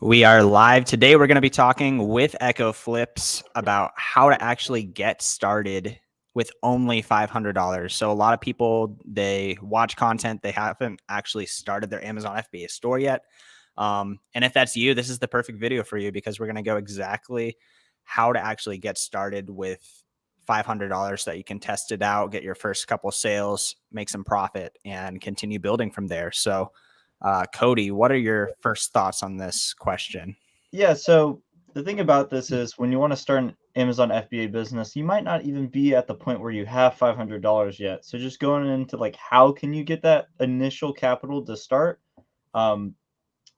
We are live today. We're going to be talking with Ecco Flips about how to actually get started with only $500. So a lot of people, they watch content, they haven't actually started their Amazon FBA store yet. And if that's you, this is the perfect video for you because we're going to go exactly how to actually get started with $500 so that you can test it out, get your first couple sales, make some profit, and continue building from there. So Cody, what are your first thoughts on this question? Yeah, so the thing about this is when you want to start an Amazon FBA business, you might not even be at the point where you have $500 yet. So just going into like how can you get that initial capital to start? Um,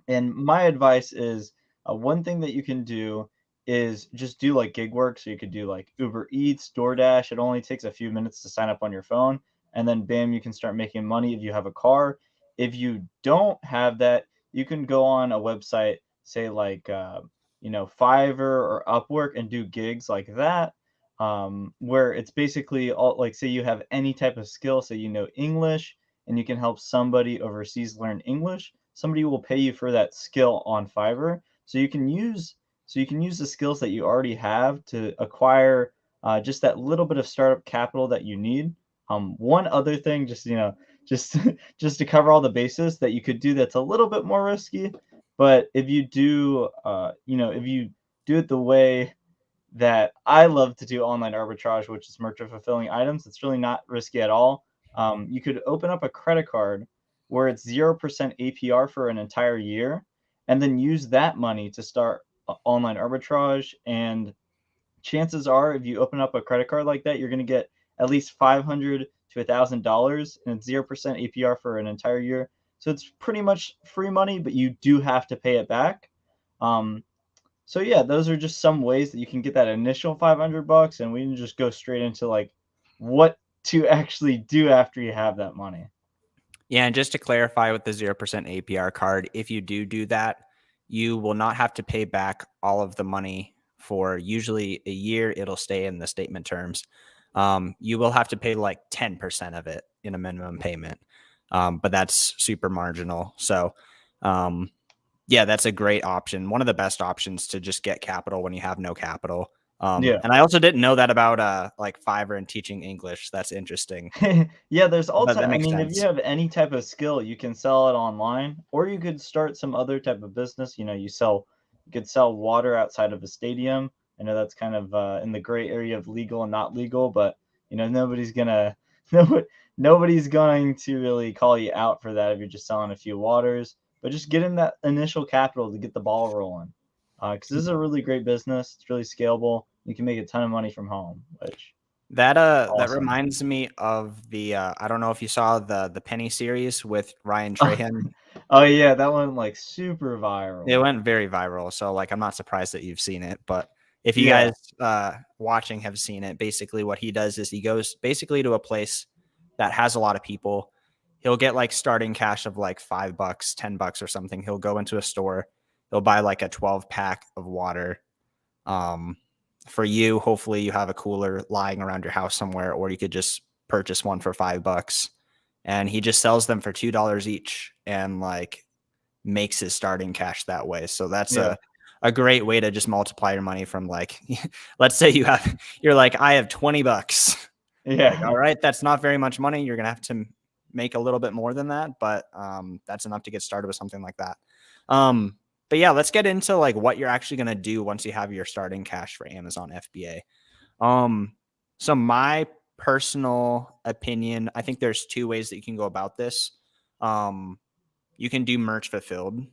and my advice is one thing that you can do is just do like gig work. So you could do like Uber Eats, DoorDash. It only takes a few minutes to sign up on your phone, and then bam, you can start making money if you have a car. If you don't have that, you can go on a website, say like Fiverr or Upwork, and do gigs like that. Where it's basically all like say you have any type of skill, say you know English, and you can help somebody overseas learn English, somebody will pay you for that skill on Fiverr. So you can use the skills that you already have to acquire just that little bit of startup capital that you need. One other thing, just just to cover all the bases that you could do that's a little bit more risky, but if you do, if you do it the way that I love to do online arbitrage, which is merchant fulfilling items. It's really not risky at all. You could open up a credit card where it's 0% APR for an entire year, and then use that money to start online arbitrage. And chances are, if you open up a credit card like that, you're going to get at least $500 to $1,000, and it's 0% APR for an entire year. So it's pretty much free money, but you do have to pay it back. Um, so yeah, those are just some ways that you can get that initial $500, and we can just go straight into like what to actually do after you have that money. Yeah, and just to clarify with the 0% APR card, if you do that, you will not have to pay back all of the money for usually a year. It'll stay in the statement terms. You will have to pay like 10% of it in a minimum payment, but that's super marginal. So, yeah, that's a great option. One of the best options to just get capital when you have no capital. Yeah. And I also didn't know that about like Fiverr and teaching English. That's interesting, Yeah, there's all but type. that I makes mean, if you sense. have any type of skill, you can sell it online, or you could start some other type of business. You could sell water outside of a stadium. I know that's kind of in the gray area of legal and not legal, but nobody's gonna nobody, nobody's going to really call you out for that if you're just selling a few waters. But just getting that initial capital to get the ball rolling, because this is a really great business. It's really scalable. You can make a ton of money from home, which That awesome. reminds me of the I don't know if you saw the Penny series with Ryan Trahan. Oh yeah, that one like super It viral. went very viral, so like I'm not surprised that you've seen it. But if you Yeah, guys watching have seen it, basically what he does is he goes basically to a place that has a lot of people. He'll get like starting cash of like $5, $10 or something. He'll go into a store. He'll buy like a 12 pack of water. Um, for you, hopefully you have a cooler lying around your house somewhere, or you could just purchase one for $5. And he just sells them for $2 each and like makes his starting cash that way. So that's yeah, a great way to just multiply your money from like, let's say you're like, I have $20. Like, yeah, all right, that's not very much money. You're going to have to make a little bit more than that, but that's enough to get started with something like that. But yeah, let's get into like what you're actually going to do once you have your starting cash for Amazon FBA. So my personal opinion, I think there's two ways that you can go about this. Um, you can do merch fulfilled,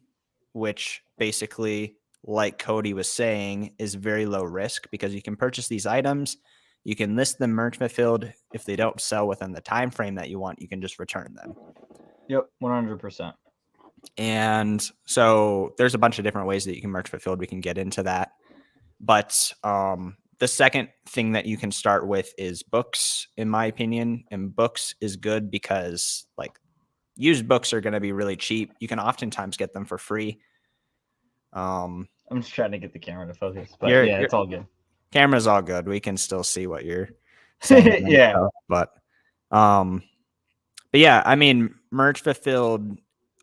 which basically, like Cody was saying, is very low risk because you can purchase these items, you can list them merch fulfilled. If they don't sell within the time frame that you want, you can just return them. yep, 100%. And so there's a bunch of different ways that you can merch fulfilled. We can get into that. But the second thing that you can start with is books, in my opinion. And books is good because like used books are going to be really cheap. You can oftentimes get them for free. I'm just trying to get the camera to focus, but Your yeah, it's all good. camera's all good. We can still see what you're saying and Yeah, stuff. Um, but yeah, I mean, merch fulfilled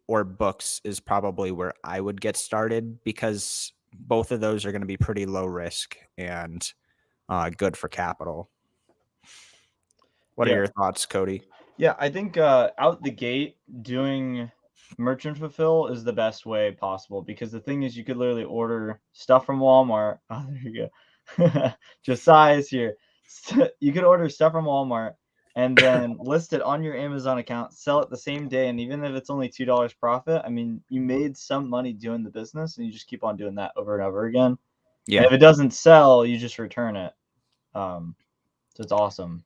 or books is probably where I would get started, because both of those are going to be pretty low risk and good for capital. What are Yeah. your thoughts, Cody? Yeah, I think out the gate doing merchant fulfill is the best way possible because the thing is you could literally order stuff from Walmart. Oh, there you go. Josiah's here. You could order stuff from Walmart and then list it on your Amazon account, sell it the same day, and even if it's only $2 profit, I mean, you made some money doing the business, and you just keep on doing that over and over again. And Yeah. if it doesn't sell, you just return it. So it's awesome.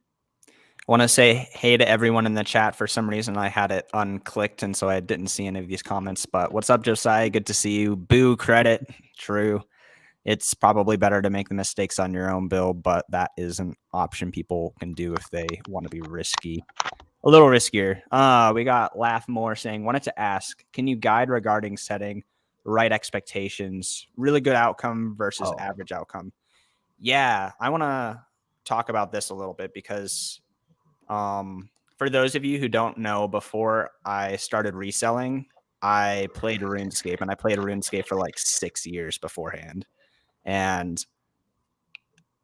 I want to say hey to everyone in the chat. For some reason, I had it unclicked, and so I didn't see any of these comments. But what's up, Josiah? Good to see you. Boo credit. True. It's probably better to make the mistakes on your own, Bill, but that is an option people can do if they want to be risky. A little riskier. We got Laugh More saying, wanted to ask, can you guide regarding setting right expectations, really good outcome versus Oh, average outcome? Yeah, I want to talk about this a little bit because for those of you who don't know, before I started reselling, I played RuneScape, and I played RuneScape for like 6 years beforehand. And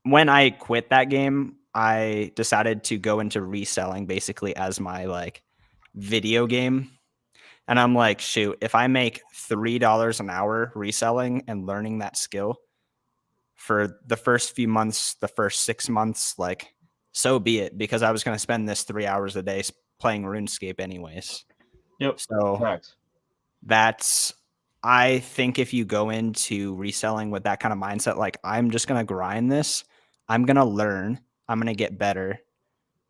when I quit that game, I decided to go into reselling basically as my like video game. And I'm like, shoot, if I make $3 an hour reselling and learning that skill for the first few months, the first 6 months, like, so be it, because I was going to spend this 3 hours a day playing RuneScape anyways. yep. So Facts. that's, I think if you go into reselling with that kind of mindset, like, I'm just going to grind this, I'm going to learn, I'm going to get better.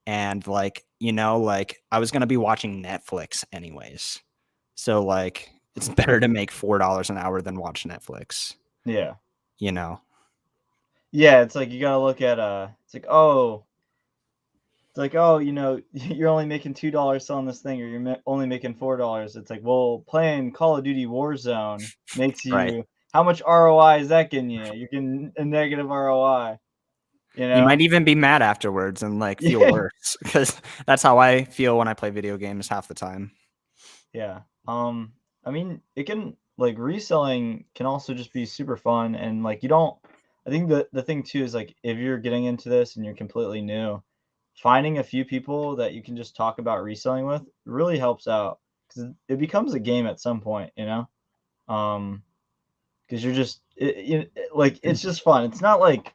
And like, like I was going to be watching Netflix anyways. So like, it's better to make $4 an hour than watch Netflix, Yeah. you know? Yeah, it's like you gotta look at it's like, oh, you're only making $2 selling this thing, or you're only making $4. It's like, well, playing Call of Duty Warzone makes Right. you how much ROI is that getting you? You're getting a negative ROI, you You know? might even be mad afterwards and like feel Yeah. worse, because that's how I feel when I play video games half the time. Yeah. I mean, it can like reselling can also just be super fun and like you don't I think the thing too is like if you're getting into this and you're completely new, finding a few people that you can just talk about reselling with really helps out because it becomes a game at some point, you know? Because you're just like it's just fun. It's not like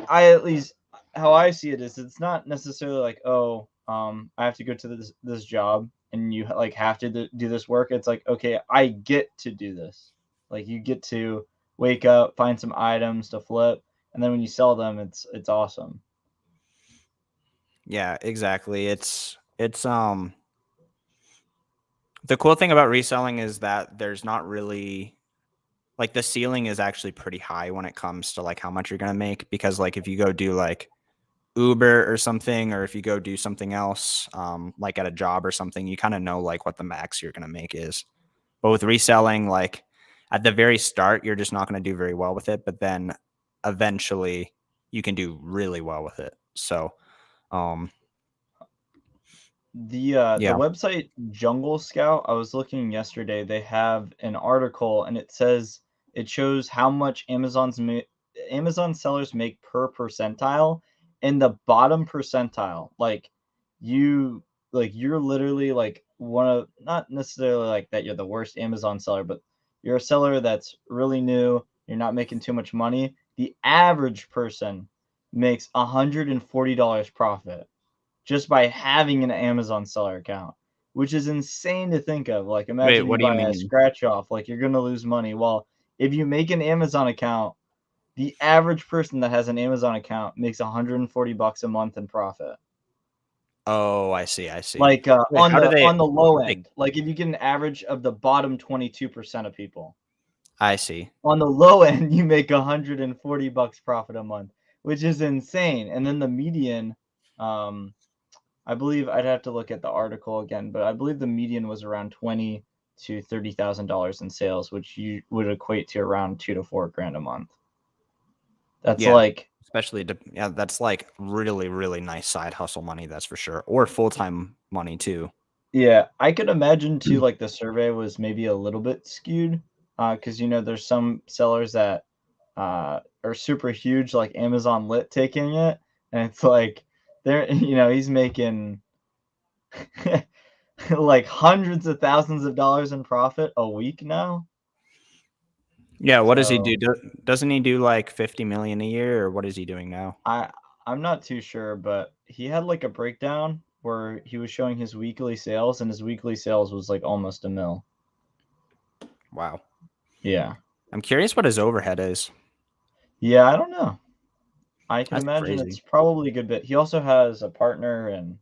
I at least how I see it is it's not necessarily like oh I have to go to this job and you like have to do this work. It's like okay I get to do this. Like you get to wake up, find some items to flip, and then when you sell them, it's awesome. Yeah, exactly. It's the cool thing about reselling is that there's not really, like, the ceiling is actually pretty high when it comes to like how much you're gonna make, because like if you go do like Uber or something, or if you go do something else, like at a job or something, you kind of know like what the max you're gonna make is. But with reselling, like at the very start, you're just not gonna do very well with it, but then eventually you can do really well with it. So, um, The yeah. website Jungle Scout, I was looking yesterday, they have an article and it shows how much Amazon sellers make per percentile. In the bottom percentile, you you're literally like one of not necessarily like that you're the worst Amazon seller, but you're a seller that's really new, you're not making too much money. The average person makes $140 profit just by having an Amazon seller account, which is insane to think of. Like, Wait, imagine you what do you buy a mean? scratch off, like, you're going to lose money. Well, if you make an Amazon account, the average person that has an Amazon account makes 140 bucks a month in profit. Oh, I see. I see. Like Wait, how do on the low they, end, like if you get an average of the bottom 22% of people, I see. on the low end you make 140 bucks profit a month, which is insane. And then the median, um, I believe I'd have to look at the article again, but I believe the median was around 20 to $30,000 in sales, which you would equate to around 2 to 4 grand a month. That's Yeah. like Especially, yeah, that's like really, really nice side hustle money. That's for sure. Or full time money too. Yeah, I could imagine too, like, the survey was maybe a little bit skewed, because there's some sellers that, are super huge, like Amazon Lit taking it, and it's like they're he's making like hundreds of thousands of dollars in profit a week now. Yeah, what does he So do? Doesn't he do like 50 million a year, or what is he doing now? I I'm not too sure, but he had like a breakdown where he was showing his weekly sales, and his weekly sales was like almost a mil. Wow. Yeah. I'm curious what his overhead is. Yeah, I don't know. I can That's imagine crazy. it's probably a good bit. He also has a partner and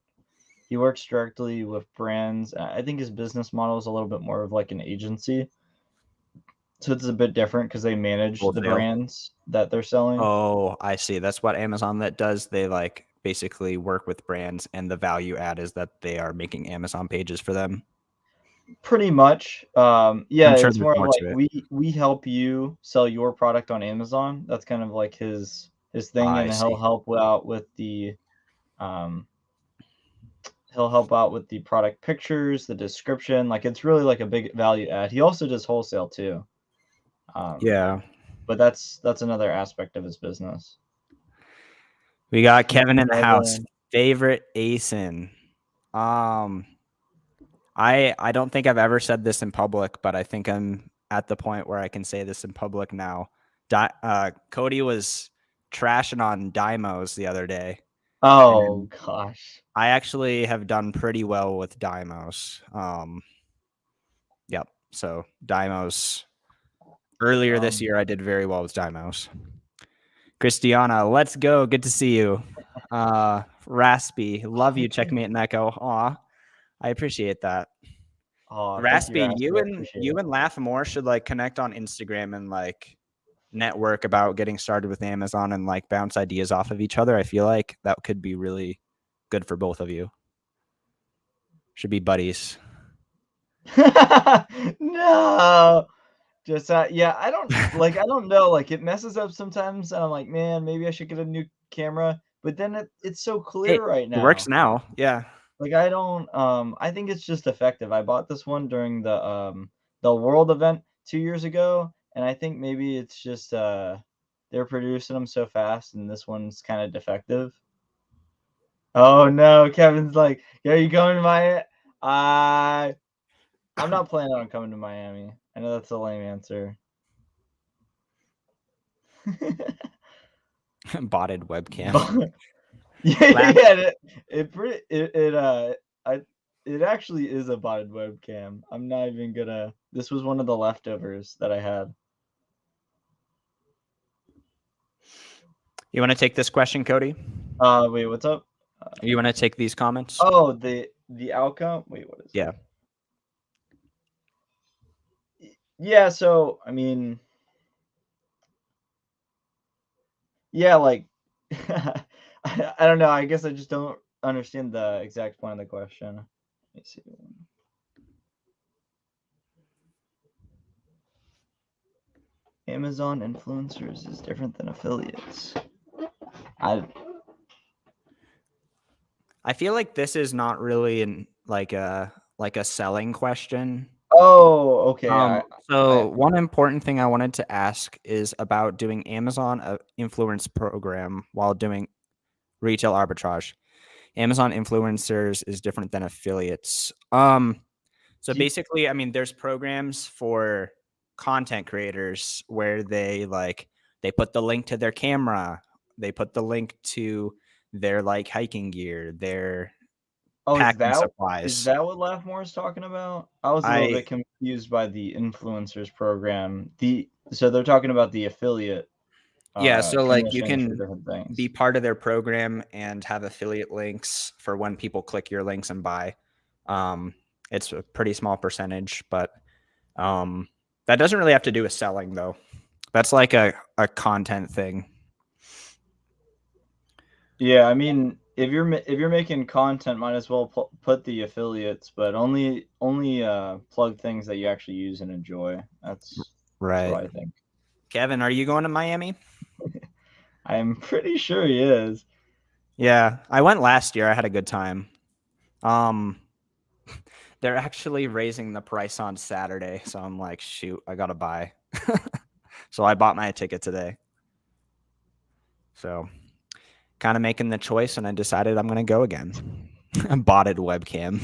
he works directly with brands. I think his business model is a little bit more of like an agency. So it's a bit different because they manage the Wholesale. brands that they're selling. Oh, I see. That's what Amazon that does. They like basically work with brands, and the value add is that they are making Amazon pages for them. Pretty much. Yeah, I'm sure it's there's more of more like to it. we help you sell your product on Amazon. That's kind of like his thing, I and see. um he'll help out with the product pictures, the description. Like it's really like a big value add. He also does wholesale too. Um, Yeah. but that's another aspect of his business. We got Kevin in the house. Kevin. Favorite ASIN. Um, I don't think I've ever said this in public, but I think I'm at the point where I can say this in public now. Cody was trashing on Dymos the other day, Oh and gosh. I actually have done pretty well with Dymos. Yep. So Dymos earlier this Um, year, I did very well with Dymos. Christiana, let's go. Good to see you. Raspy, love you. Checkmate and Echo. Aw, I appreciate that. oh, thank you, Raspy, Ashley. I appreciate you it. and Laugh More should like connect on Instagram and like network about getting started with Amazon and like bounce ideas off of each other. I feel like that could be really good for both of you. Should be buddies. No. Just yeah, I don't know, like it messes up sometimes and I'm like, man, maybe I should get a new camera. But then it's so Hey, clear right it works now. now. Yeah. Like I don't I think it's just effective. I bought this one during the World event 2 years ago, and I think maybe it's just they're producing them so fast and this one's kind of defective. Oh no, Kevin's like, "Are you going to Miami?" I I'm not planning on coming to Miami. I know that's a lame answer. Botted webcam. But yeah, Laugh. yeah, I it actually is a botted webcam. I'm not even gonna. This was one of the leftovers that I had. You want to take this question, Cody? Wait, what's up? You want to take these comments? Oh, the outcome. Wait, what is it? Yeah. Yeah, so I mean, yeah, like I don't know. I guess I just don't understand the exact point of the question. Let me see. Amazon influencers is different than affiliates. I I feel like this is not really like a selling question. Oh, okay. So I one important thing I wanted to ask is about doing Amazon influence program while doing retail arbitrage. Amazon influencers is different than affiliates. So do you, basically, I mean, there's programs for content creators where they put the link to their camera, they put the link to their like hiking gear, their oh, packing is supplies. that what Laughmore is talking about? I was a little I bit confused by the influencers program. So they're talking about the affiliate Yeah, so like you commissions for can different be things. part of their program and have affiliate links for when people click your links and buy. Um, it's a pretty small percentage, but um, that doesn't really have to do with selling though. That's like a content thing. Yeah, I mean, if you're making content, might as well put the affiliates, but only plug things that you actually use and enjoy. That's Right. what I think. Kevin, are you going to Miami? I'm pretty sure he is. Yeah, I went last year. I had a good time. Um, They're actually raising the price on Saturday, so I'm like, shoot, I gotta buy. So I bought my ticket today. So kind of making the choice, and I decided I'm gonna go again. I bought it webcam.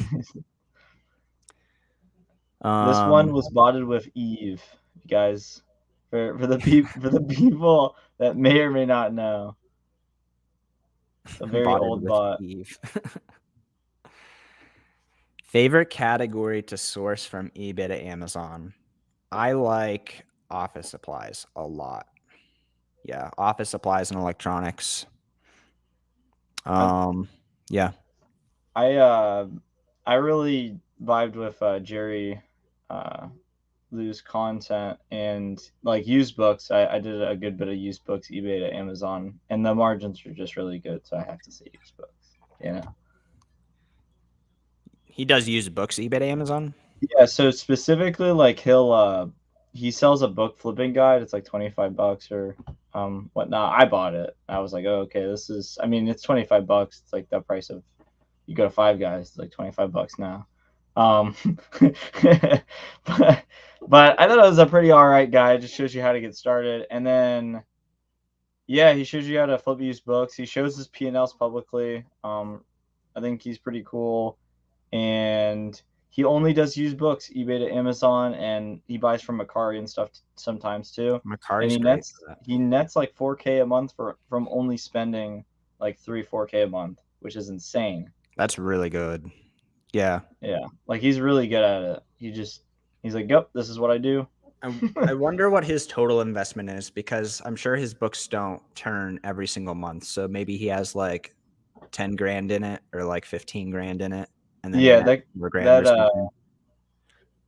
This one was botted with Eve, you guys. For the people that may or may not know. A very Bought it old with bot. Eve. Favorite category to source from eBay to Amazon. I like office supplies a lot. Yeah, office supplies and electronics. I Yeah. I really vibed with Jerry Lou's content and like used books. I did a good bit of used books, eBay to Amazon, and the margins are just really good, so I have to say used books. You know. He does use books eBay to Amazon. Yeah, so specifically like he sells a book flipping guide. It's like $25 or whatnot. I bought it. I was like, oh, okay, this is I mean, it's $25. It's like the price of you go to Five Guys, it's like $25 now. Um but but I thought it was a pretty all right guide. It just shows you how to get started. And then yeah, he shows you how to flip used books. He shows his P&Ls publicly. I think he's pretty cool. And he only does used books, eBay to Amazon, and he buys from Macari and stuff sometimes too. And Macari's great for that. he nets like 4K a month from only spending like 4K a month, which is insane. That's really good. Yeah. Yeah, like he's really good at it. He's like, yep, this is what I do. I wonder what his total investment is, because I'm sure his books don't turn every single month. So maybe he has like 10 grand in it or like 15 grand in it, and then he Yeah, nets that 4 grand or that something.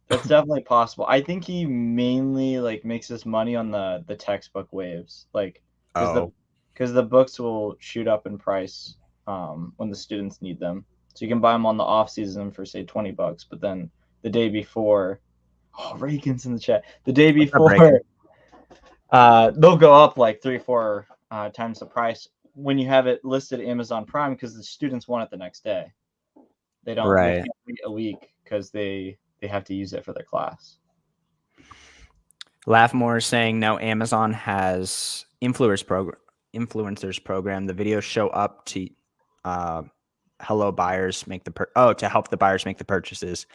that's definitely possible. I think he mainly like makes his money on the textbook waves, like because the Oh, because the books will shoot up in price when the students need them. So you can buy them on the off season for say $20, but then the day before, oh, Reagan's in the chat. The day what's up, before, Reagan? they'll go up like 3 or 4 times the price when you have it listed Amazon Prime because the students want it the next day. They Right. can't wait a week because they have to use it for their class. Laughmore is saying no, Amazon has influencers program. The videos show up to hello buyers make the to help the buyers make the purchases.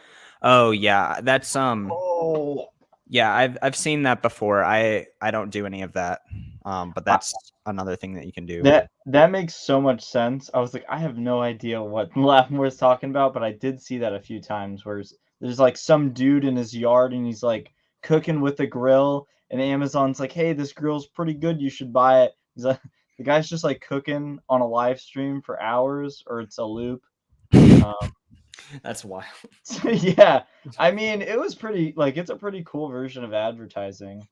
Oh yeah, that's Oh, yeah, I've seen that before. I don't do any of that. But I, that's another thing that you can do. that makes so much sense. I was like, I have no idea what Laphmore is talking about, but I did see that a few times where there's like some dude in his yard and he's like cooking with a grill, and Amazon's like, hey, this grill's pretty good, you should buy it. He's like, the guy's just like cooking on a live stream for hours, or it's a loop. That's wild. So yeah, I mean, it was pretty like it's a pretty cool version of advertising.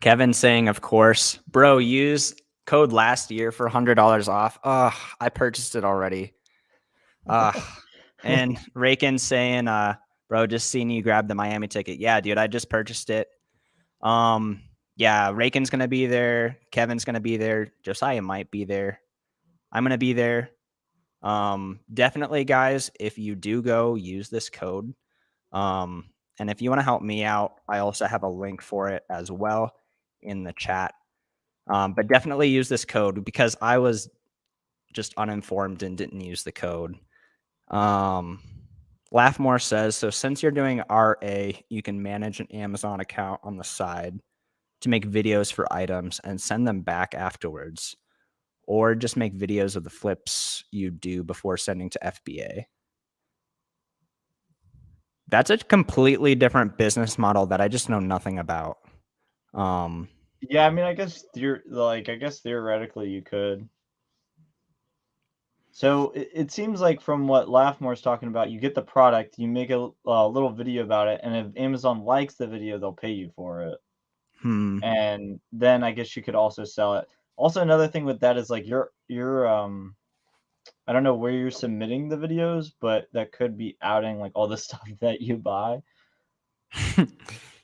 Kevin saying, of course, bro, use code last year for $100 off. I purchased it already. And Rakin saying, bro, just seeing you grab the Miami ticket. Yeah, dude, I just purchased it. Yeah, Rakin's gonna be there. Kevin's gonna be there. Josiah might be there. I'm gonna be there. Definitely, guys, if you do go, use this code. And if you want to help me out, I also have a link for it as well in the chat. But definitely use this code, because I was just uninformed and didn't use the code. Laughmore says, so since you're doing RA, you can manage an Amazon account on the side to make videos for items and send them back afterwards, or just make videos of the flips you do before sending to FBA. That's a completely different business model that I just know nothing about. Yeah, I mean, I guess theoretically you could. So it seems like from what Laughmore's talking about, you get the product, you make a little video about it, and if Amazon likes the video, they'll pay you for it. Hmm. And then I guess you could also sell it. Also, another thing with that is like you're I don't know where you're submitting the videos, but that could be outing like all the stuff that you buy.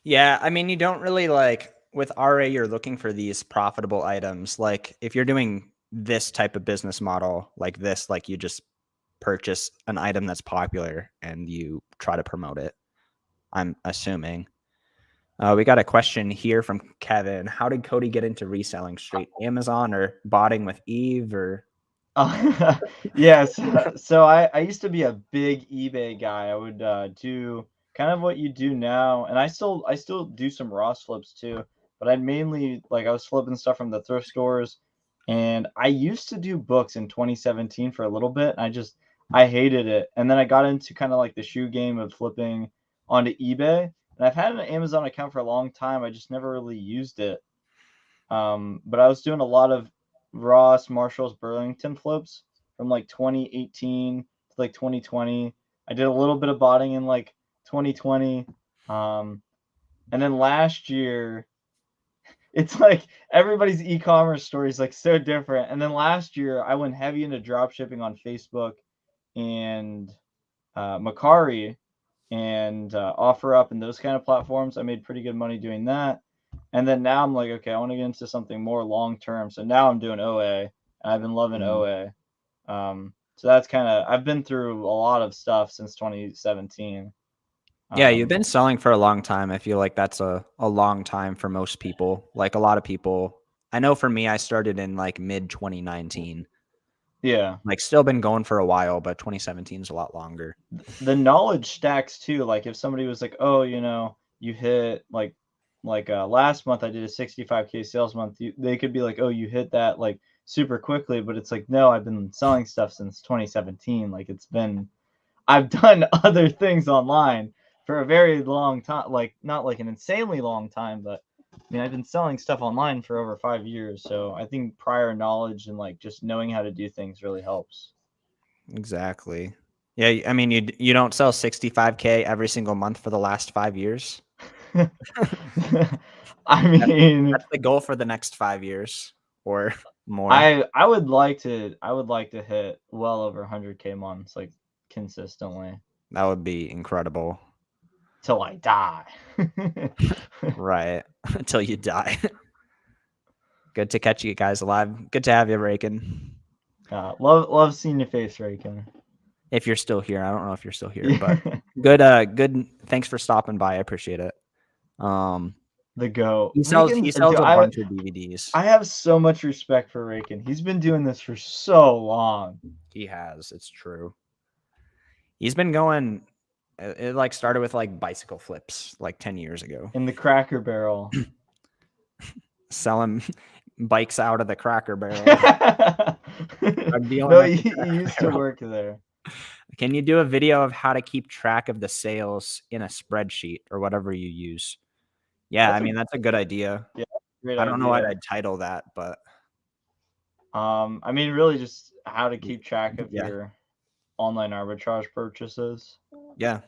Yeah, I mean, you don't really like with RA, you're looking for these profitable items. Like if you're doing this type of business model like this, like you just purchase an item that's popular and you try to promote it, I'm assuming. We got a question here from Kevin. How did Cody get into reselling? Straight Amazon or botting with Eve or? Yes. So I used to be a big eBay guy. I would do kind of what you do now, and I still do some Ross flips too. But I mainly like I was flipping stuff from the thrift stores, and I used to do books in 2017 for a little bit. I hated it, and then I got into kind of like the shoe game of flipping onto eBay. And I've had an Amazon account for a long time. I just never really used it. But I was doing a lot of Ross, Marshalls, Burlington flips from like 2018 to like 2020. I did a little bit of botting in like 2020. Um, and then last year, it's like everybody's e-commerce story is like so different. And then last year, I went heavy into drop shipping on Facebook and Macari and OfferUp and those kind of platforms. I made pretty good money doing that. And then now I'm like, okay, I want to get into something more long term. So now I'm doing OA, and I've been loving OA. So that's kind of I've been through a lot of stuff since 2017. Yeah, you've been selling for a long time. I feel like that's a long time for most people. Like a lot of people, I know for me, I started in like mid 2019. Yeah, Like still been going for a while, but 2017 is a lot longer. the knowledge stacks too. Like if somebody was like, oh, you hit last month I did a 65K sales month. They could be like, oh, you hit that like super quickly, but it's like, no, I've been selling stuff since 2017. Like I've done other things online for a very long time, like not like an insanely long time, but I mean, I've been selling stuff online for over 5 years. So I think prior knowledge and like just knowing how to do things really helps. Exactly. Yeah, I mean, you don't sell 65K every single month for the last 5 years. I mean, That's the goal for the next 5 years or more. I would like to hit well over 100K months, like consistently That would be incredible. till I die. Right. Until you die. Good to catch you guys alive. Good to have you, Raken. Love seeing your face, Raken. If you're still here. I don't know if you're still here, Yeah. but good. Thanks for stopping by. I appreciate it. The GOAT. He sells a bunch of DVDs. I have so much respect for Raken. He's been doing this for so long. He has. It's true. He's been going. It like started with like bicycle flips like 10 years ago. In the Cracker Barrel. Selling bikes out of the Cracker Barrel. No, he used to work there. Can you do a video of how to keep track of the sales in a spreadsheet or whatever you use? Yeah, I mean, that's a good idea. Yeah, great I don't know idea. what I'd title that, but I mean, really just how to keep track of your online arbitrage purchases. yeah.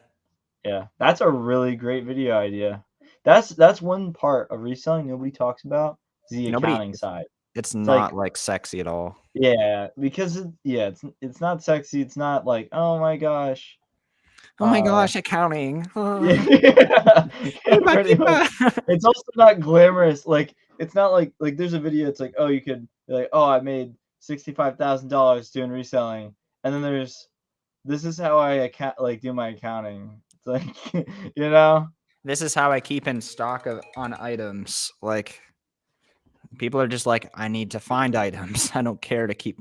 Yeah, that's a really great video idea. That's one part of reselling nobody talks about is the accounting side. It's It's not like, like sexy at all. yeah, because it's not sexy. It's not like, oh my gosh. Oh my gosh, accounting. Yeah, yeah, pretty much. It's also not glamorous. Like it's not like there's a video. It's like, oh, you could be like, oh, I made $65,000 doing reselling, and then there's this is how I do my accounting. It's like This is how I keep in stock on items. Like people are just like, I need to find items. I don't care to keep.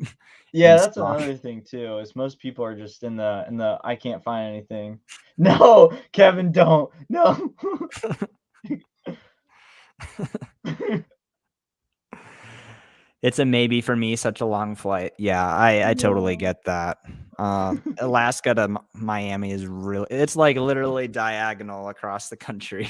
Yeah, that's stock. another thing too. Is most people are just in the I can't find anything. No, Kevin, don't. No. It's a maybe for me, such a long flight. Yeah, I totally get that. Alaska to Miami is really, it's like literally diagonal across the country.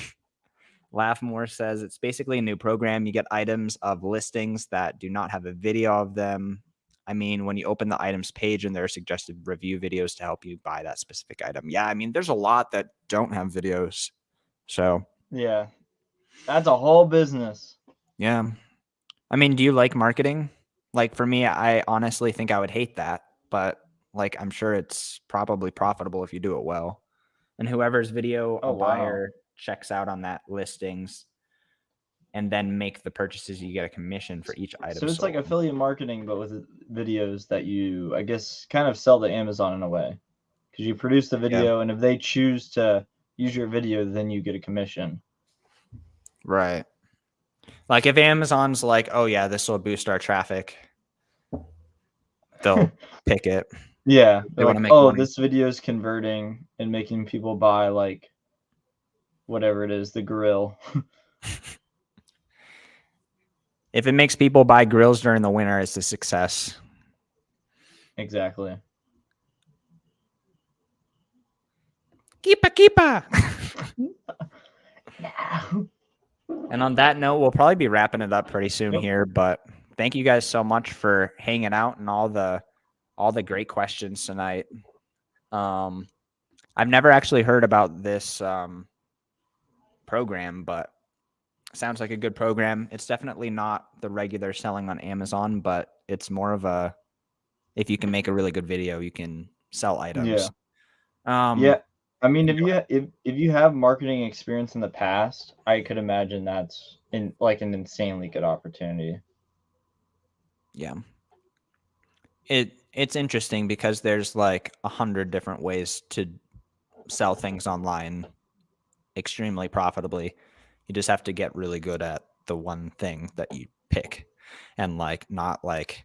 Laughmore says it's basically a new program. You get items of listings that do not have a video of them. I mean, when you open the items page and there are suggested review videos to help you buy that specific item. Yeah, I mean, there's a lot that don't have videos. So, yeah, that's a whole business. yeah. I mean, do you like marketing? Like for me, I honestly think I would hate that, but like I'm sure it's probably profitable if you do it well. And whoever's video a buyer checks out on that listings, and then make the purchases. You get a commission for each item So it's like sold. affiliate marketing, but with videos that you, I guess, kind of sell to Amazon in a way, because you produce the Yeah. video, and if they choose to use your video, then you get a commission. Right. Like if Amazon's like, oh yeah, this will boost our traffic, they'll pick it. Yeah, They they're want to like, make oh, money. this video is converting and making people buy like whatever it is, the grill. If it makes people buy grills during the winter, it's a success. Exactly. Keepa. No. And on that note, we'll probably be wrapping it up pretty soon Yep. here. But thank you guys so much for hanging out and all the great questions tonight. I've never actually heard about this program, but sounds like a good program. It's definitely not the regular selling on Amazon, but it's more of a, if you can make a really good video, you can sell items. Yeah. I mean, if you have marketing experience in the past, I could imagine that's an insanely good opportunity. Yeah. It's interesting because there's like 100 different ways to sell things online extremely profitably. You just have to get really good at the one thing that you pick and like not like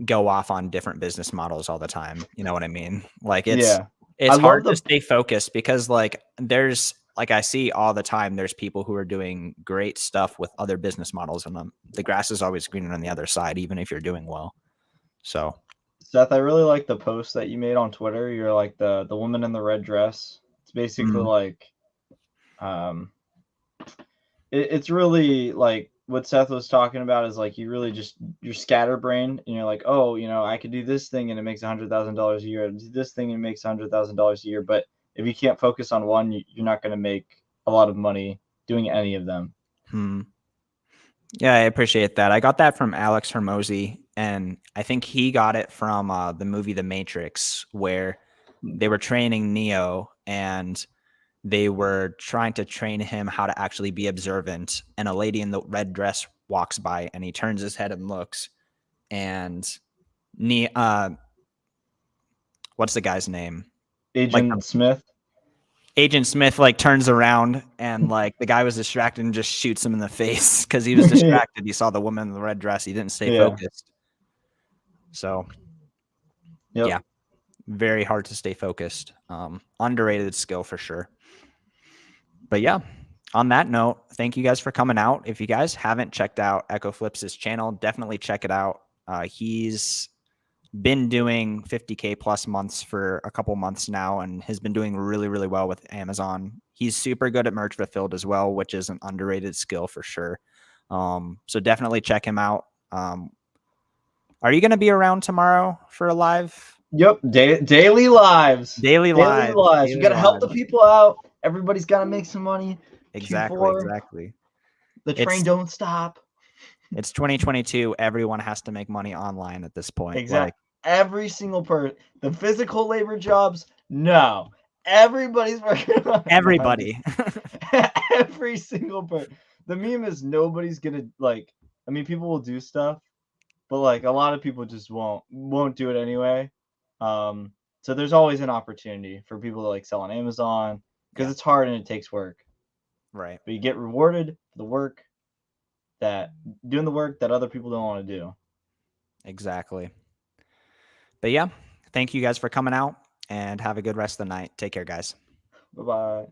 go off on different business models all the time. You know what I mean? Like it's I love hard to the stay focused because like there's like I see all the time there's people who are doing great stuff with other business models and the grass is always greener on the other side even if you're doing well. So Seth, I really like the post that you made on Twitter. You're like the woman in the red dress. It's basically like it's really like what Seth was talking about is like you really just you're scatterbrained and you're like, oh, I could do this thing and it makes $100,000 a year. I do this thing and it makes $100,000 a year. But if you can't focus on one, you're not going to make a lot of money doing any of them. Yeah, I appreciate that. I got that from Alex Hermosi, and I think he got it from the movie The Matrix, where they were training Neo and they were trying to train him how to actually be observant. And a lady in the red dress walks by, and he turns his head and looks, and what's the guy's name? Agent Smith. Agent Smith like turns around and like the guy was distracted and just shoots him in the face because he was distracted. He saw the woman in the red dress. He didn't stay focused. So yeah, very hard to stay focused. Underrated skill for sure. But yeah, on that note, thank you guys for coming out. If you guys haven't checked out Ecco Flips' channel, definitely check it out. He's been doing 50K plus months for a couple months now and has been doing really, really well with Amazon. He's super good at merch fulfilled as well, which is an underrated skill for sure. So definitely check him out. Are you going to be around tomorrow for a live? Yep. Daily lives. Daily lives. You got to help the people out. Everybody's got to make some money. Exactly. Q4, Exactly. The train don't stop. It's 2022. Everyone has to make money online at this point. Exactly. Every single person. The physical labor jobs, no. Everybody's working on everybody. Every single person. The meme is nobody's gonna like. I mean, people will do stuff, but like a lot of people just won't do it anyway. So there's always an opportunity for people to like sell on Amazon because it's hard and it takes work. Right. But you get rewarded for the work doing the work that other people don't want to do. Exactly. But yeah, thank you guys for coming out and have a good rest of the night. Take care, guys. Bye-bye.